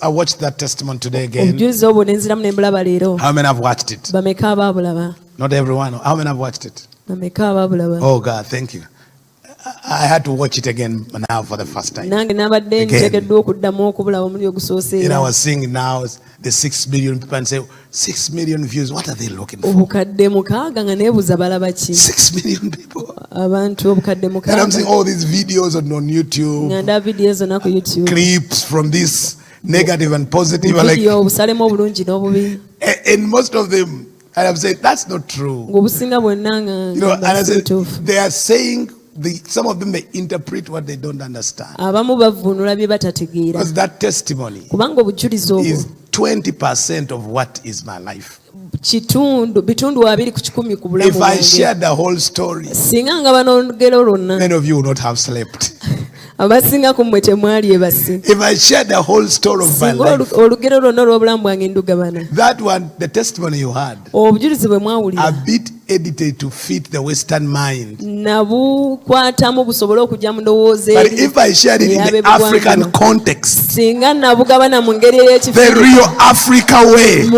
I watched that testimony today again. How many have watched it? Not everyone. How many have watched it? Oh God, thank you. I had to watch it again now for the first time. Again. I was seeing now the 6 million people and say 6 million views. What are they looking for? 6 million people. And I'm seeing all these videos on YouTube. Clips from this negative and positive. Like, and most of them, and I'm saying that's not true. And I said they are saying. Some of them may interpret what they don't understand. Because that testimony is 20% of what is my life. If I share the whole story, many of you will not have slept. If I share the whole story of my life, that one, the testimony you had, a bit edited to fit the Western mind. But if I share it in the African context, the real Africa way,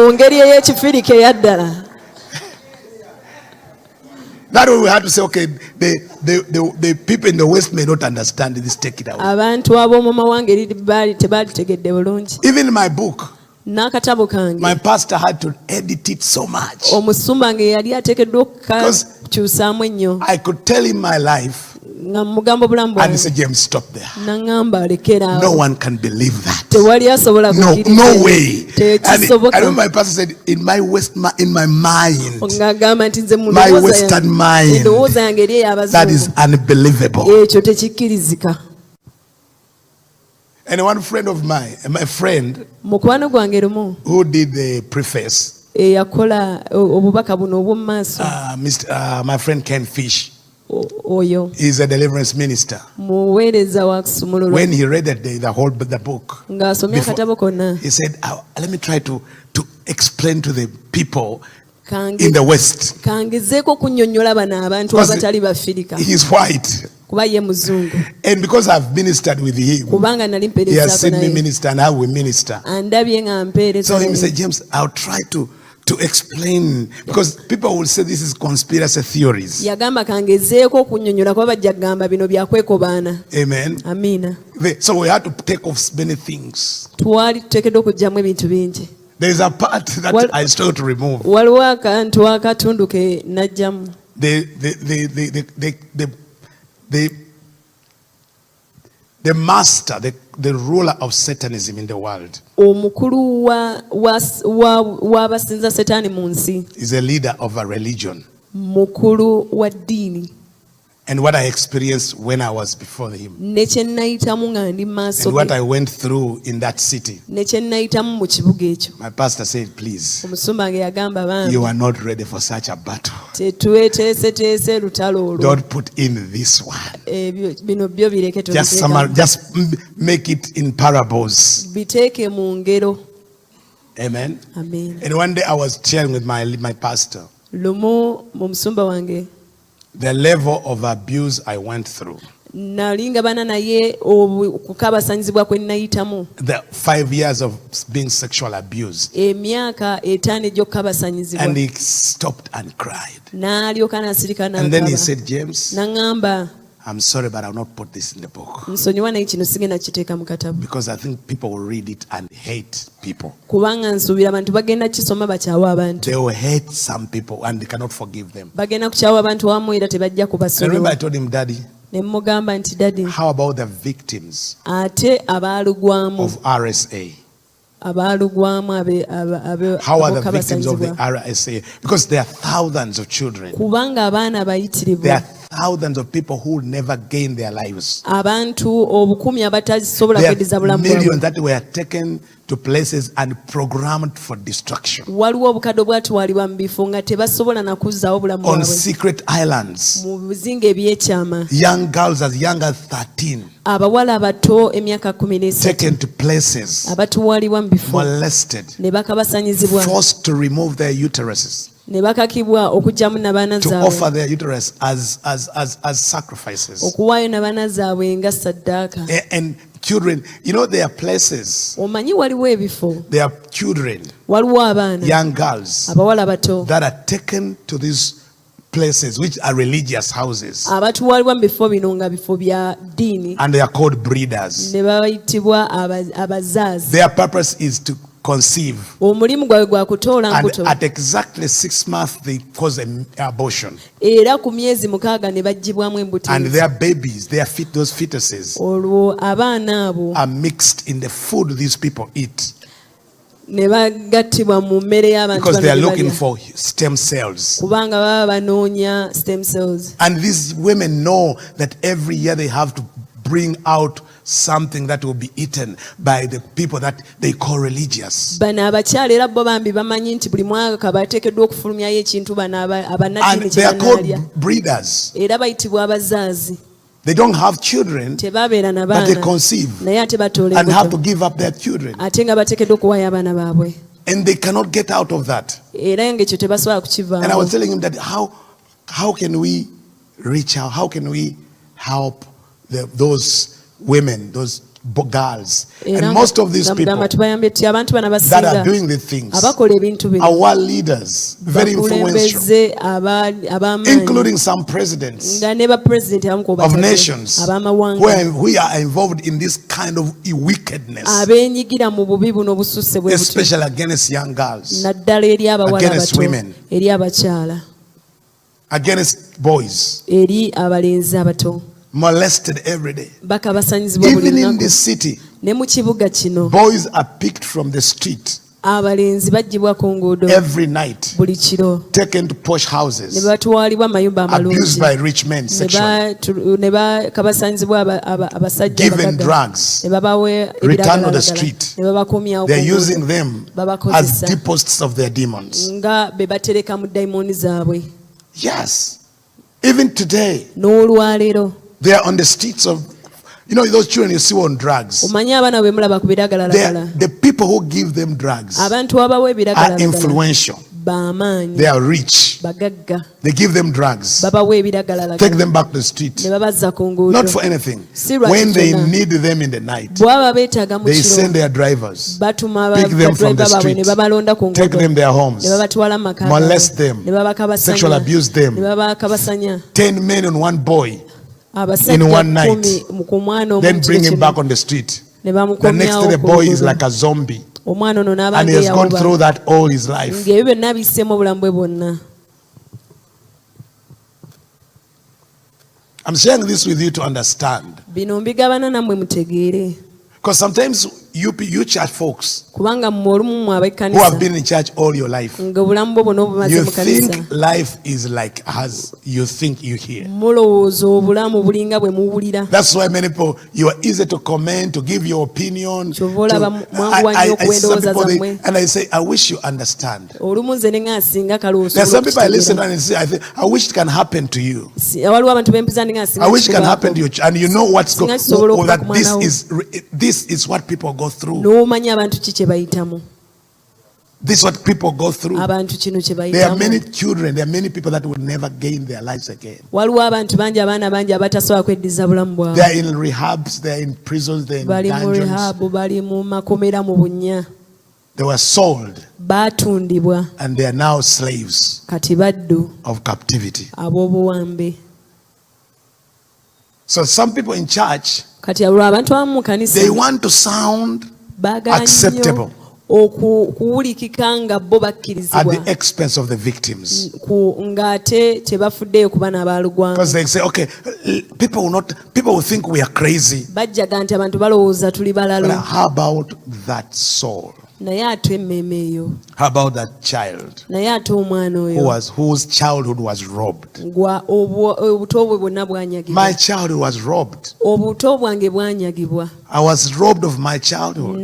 that way we have to say, okay, the people in the West may not understand this, take it away. Even in my book, my pastor had to edit it so much. Because I could tell him my life. And he said, James, stop there. No one can believe that. No way. And I remember my pastor said, in my mind, my Western mind, that is unbelievable. And one friend of mine, my friend, who did the preface, my friend Ken Fish, he's a deliverance minister. When he read the book, before, he said, let me try to explain to the people in the West. Because he's white. And because I've ministered with him, he has seen me minister and how we minister. So he said, James, I'll try to explain, because people will say this is conspiracy theories. Amen. So we had to take off many things. There is a part that I struggle to remove. The master, the ruler of Satanism in the world, is a leader of a religion. And what I experienced when I was before him, and what I went through in that city, my pastor said, please, you are not ready for such a battle. Don't put in this one. Just make it in parables. Amen. And one day I was sharing with my pastor the level of abuse I went through. The 5 years of being sexual abused. And he stopped and cried. And then he said, James, I'm sorry, but I'll not put this in the book. Because I think people will read it and hate people. They will hate some people and they cannot forgive them. I remember I told him, Daddy, how about the victims of RSA? How are the victims of the RSA? Because there are thousands of children. There are thousands of people who never gain their lives. There are millions that were taken to places and programmed for destruction. On secret islands. Young girls as young as 13. Taken to places. Molested. Forced to remove their uteruses. To offer their uterus as sacrifices. And children, you know, there are places, there are children, young girls that are taken to these places which are religious houses, and they are called breeders. Their purpose is to conceive, and at exactly 6 months they cause an abortion, and their babies, those fetuses are mixed in the food these people eat, because they are looking for stem cells. And these women know that every year they have to bring out something that will be eaten by the people that they call religious. And they are called breeders. They don't have children, but they conceive and have to give up their children. And they cannot get out of that. And I was telling him that how can we reach out? How can we help those women, those girls, and most of these people that are doing the things are world leaders, very influential, including some presidents of nations who are involved in this kind of wickedness, especially against young girls, against women, against boys, molested every day. Even in this city, boys are picked from the street every night, taken to posh houses, abused by rich men sexually, given drugs, returned on the street. They're using them as deposits of their demons. Yes, even today they are on the streets of, those children you see on drugs. The people who give them drugs are influential. They are rich. They give them drugs, take them back to the street, not for anything. When they need them in the night, they send their drivers, pick them from the street, take them their homes, molest them, sexual abuse them. 10 men on one boy in one night, then bring him back on the street. The next day the boy is like a zombie, and he has gone through that all his life. I'm sharing this with you to understand, because sometimes you church folks who have been in church all your life, you think life is like as you think you hear. That's why many people, you are easy to comment, to give your opinion. And I say, I wish you understand. There are some people I listen and say, I wish it can happen to you. I wish it can happen to you, and you know what's going on. That this is what people go through. This is what people go through. There are many children, there are many people that will never gain their lives again. They are in rehabs, they are in prisons, they are in dungeons. They were sold, and they are now slaves of captivity. So some people in church, they want to sound acceptable at the expense of the victims. Because they say, okay, people will think we are crazy. But how about that soul? How about that child whose childhood was robbed? My childhood was robbed. I was robbed of my childhood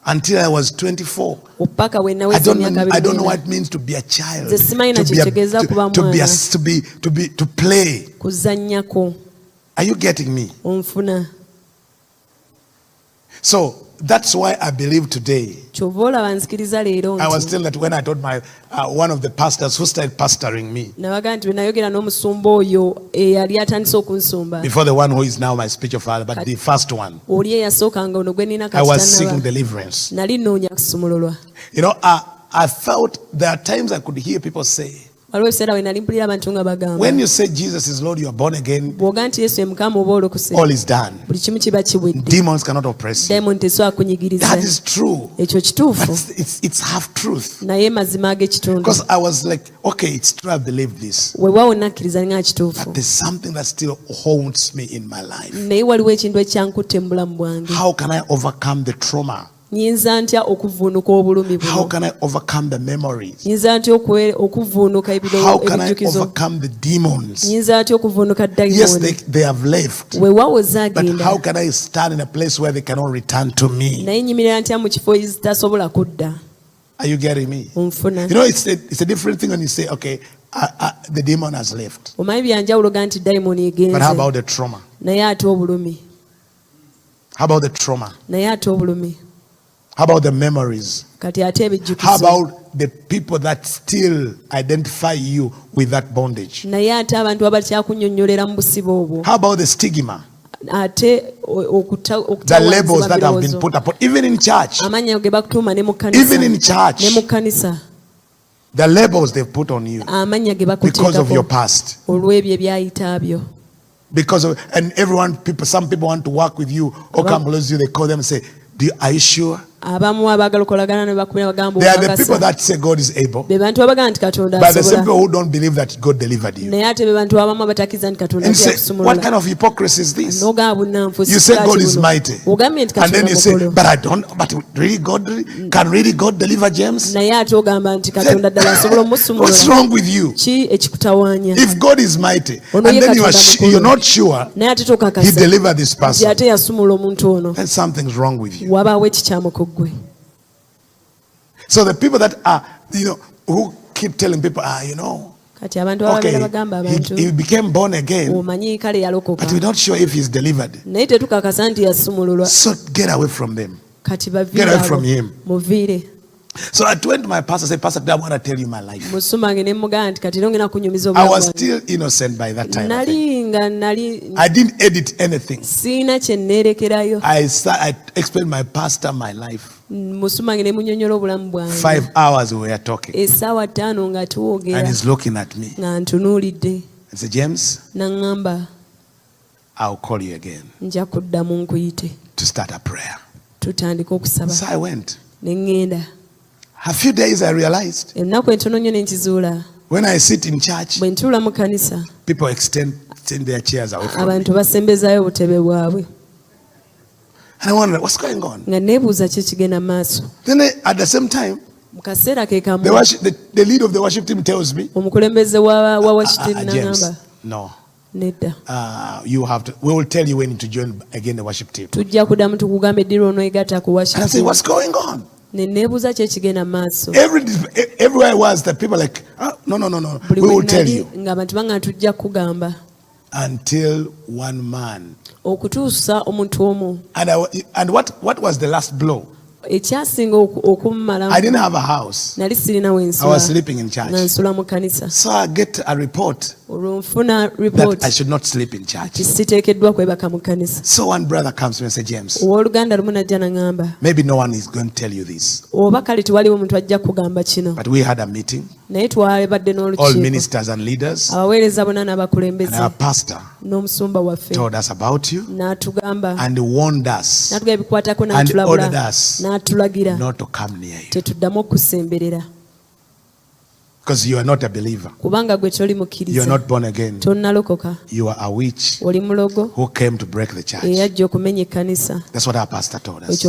until I was 24. I don't know what it means to be a child, to play. Are you getting me? So That's why I believe today. I was still that when I told my one of the pastors who started pastoring me. Before the one who is now my spiritual father, but the first one. I was seeking deliverance. You know, I felt there are times I could hear people say, when you say Jesus is Lord, you are born again, all is done. Demons cannot oppress you. That is true. But it's half truth. Because I was like, okay, it's true, I believe this. But there's something that still haunts me in my life. How can I overcome the trauma? How can I overcome the memories? How can I overcome the demons? Yes, they have left. But how can I stand in a place where they cannot return to me? Are you getting me? You know, it's a different thing when you say, okay, the demon has left. But how about the trauma? How about the trauma? How about the memories? How about the people that still identify you with that bondage? How about the stigma? The labels that have been put upon, even in church. Even in church. The labels they've put on you because of your past. Because of, and some people want to work with you or come close to you, they call them and say, are you sure? They are the people that say God is able, but the people who don't believe that God delivered you. And say, what kind of hypocrisy is this? You say God is mighty, and then you say, but I don't. But really, God deliver James? What's wrong with you? If God is mighty, and then you're not sure He delivered this person, then something's wrong with you. So the people that are, who keep telling people, okay, he became born again, but we're not sure if he's delivered. So get away from them. Get away from him. So I went to my pastor and said, Pastor, I want to tell you my life. I was still innocent by that time. I didn't edit anything. I explained my pastor my life. 5 hours we were talking. And he's looking at me. I said, James, I'll call you again to start a prayer. So I went. A few days I realized when I sit in church, people extend their chairs away from me. And I wondered, what's going on? Then at the same time, the lead of the worship team tells me, James, no. You have to. We will tell you when to join again the worship team. And I say, what's going on? Everywhere I was, the people like, no. We will tell you. Until one man. And what was the last blow? I didn't have a house. I was sleeping in church. So I get a report that I should not sleep in church. So one brother comes to me and says, James, maybe no one is going to tell you this, but we had a meeting, all ministers and leaders, and our pastor told us about you and warned us and ordered us not to come near you because you are not a believer. You are not born again. You are a witch who came to break the church. That's what our pastor told us.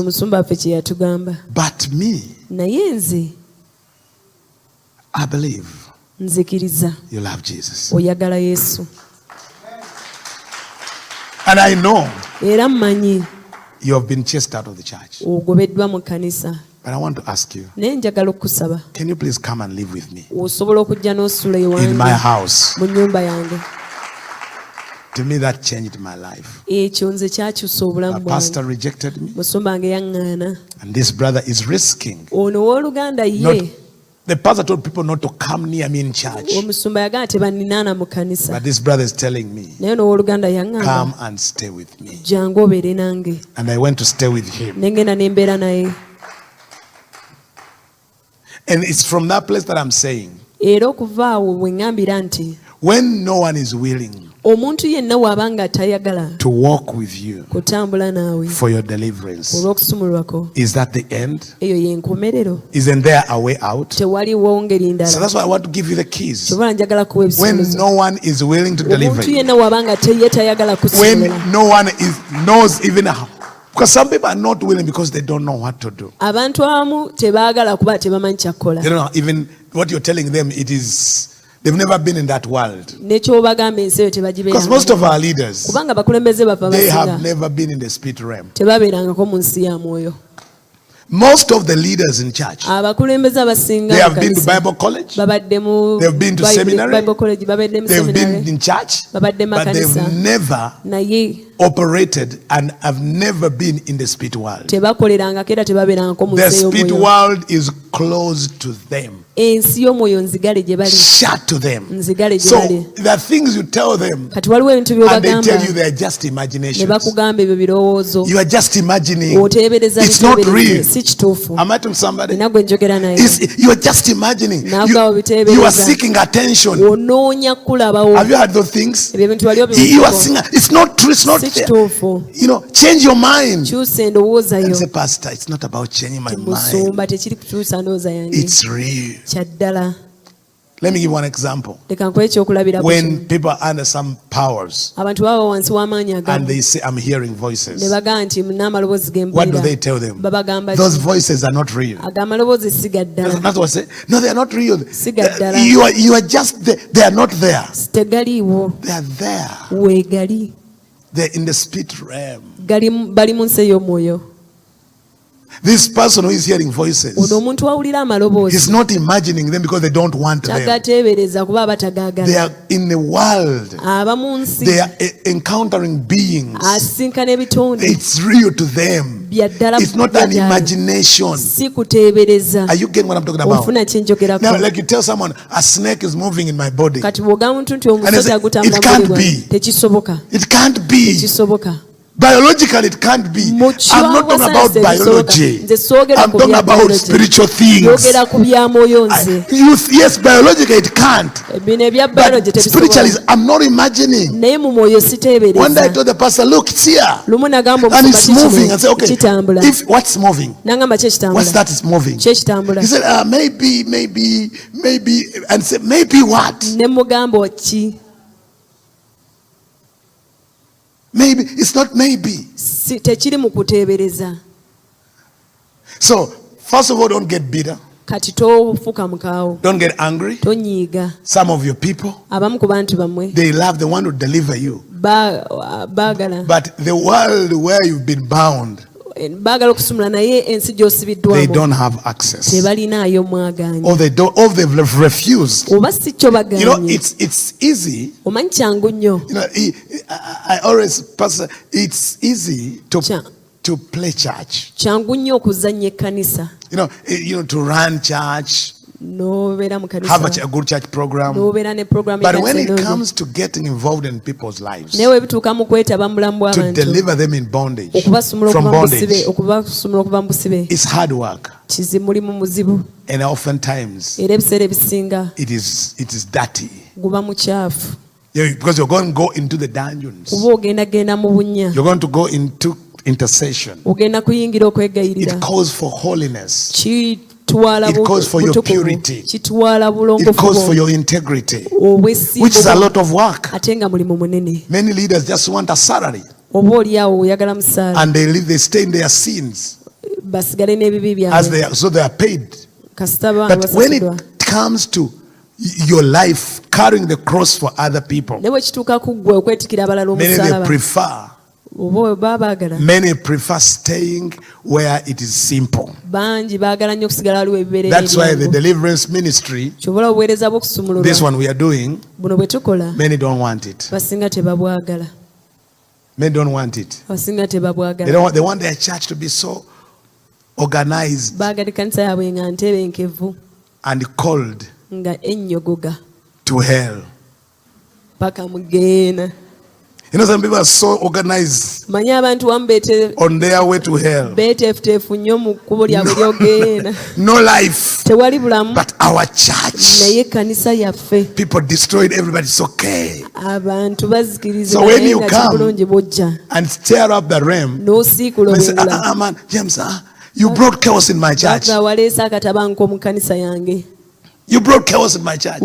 But me, I believe you love Jesus. And I know you have been chased out of the church. But I want to ask you, can you please come and live with me in my house? To me, that changed my life. My pastor rejected me. And this brother is risking. The pastor told people not to come near me in church. But this brother is telling me, come and stay with me. And I went to stay with him. And it's from that place that I'm saying, when no one is willing to walk with you for your deliverance, is that the end? Isn't there a way out? So that's why I want to give you the keys. When no one is willing to deliver you, when no one knows even how. Because some people are not willing because they don't know what to do. They don't know even what you're telling them. They've never been in that world. Because most of our leaders, they have never been in the spirit realm. Most of the leaders in church, they have been to Bible college, they've been to seminary, they've been in church, but they've never operated and have never been in the spirit world. The spirit world is closed to them. Shut to them. So there are things you tell them and they tell you they are just imaginations. You are just imagining. It's not real. Am I telling somebody? You are just imagining. You are seeking attention. Have you heard those things? You are seeing. It's not true. It's not there. Change your mind. And say, Pastor, it's not about changing my mind. It's real. Let me give one example. When people are under some powers and they say, I'm hearing voices, what do they tell them? Those voices are not real. That's what I say. No, they are not real. You are just there. They are not there. They are there. They're in the spirit realm. This person who is hearing voices, he's not imagining them because they don't want them. They are in the world. They are encountering beings. It's real to them. It's not an imagination. Are you getting what I'm talking about? Now, like you tell someone, a snake is moving in my body. And they say, it can't be. It can't be. Biologically, it can't be. I'm not talking about biology. I'm talking about spiritual things. Yes, biologically it can't. But spiritually, I'm not imagining. One day I told the pastor, look, it's here. And it's moving. I said, okay, what's moving? What's that is moving? He said, maybe. And said, maybe what? Maybe. It's not maybe. So, first of all, don't get bitter. Don't get angry. Some of your people, they love the one who deliver you. But the world where you've been bound, they don't have access. Or they've refused. It's easy. I always pastor, it's easy to play church. To run church. Have a good church program. But when it comes to getting involved in people's lives, to deliver them in bondage, from bondage, it's hard work. And oftentimes it is dirty. Because you're going to go into the dungeons. You're going to go into intercession. It calls for holiness. It calls for your purity. It calls for your integrity, which is a lot of work. Many leaders just want a salary, and they stay in their sins so they are paid. But when it comes to your life carrying the cross for other people, many they prefer Many prefer staying where it is simple. That's why the deliverance ministry, this one we are doing, many don't want it. Many don't want it. They want their church to be so organized and called to hell. You know, some people are so organized on their way to hell. No life. But our church, people destroyed, everybody's okay. So when you come and stir up the realm, they say, man, James, you brought chaos in my church. You brought chaos in my church.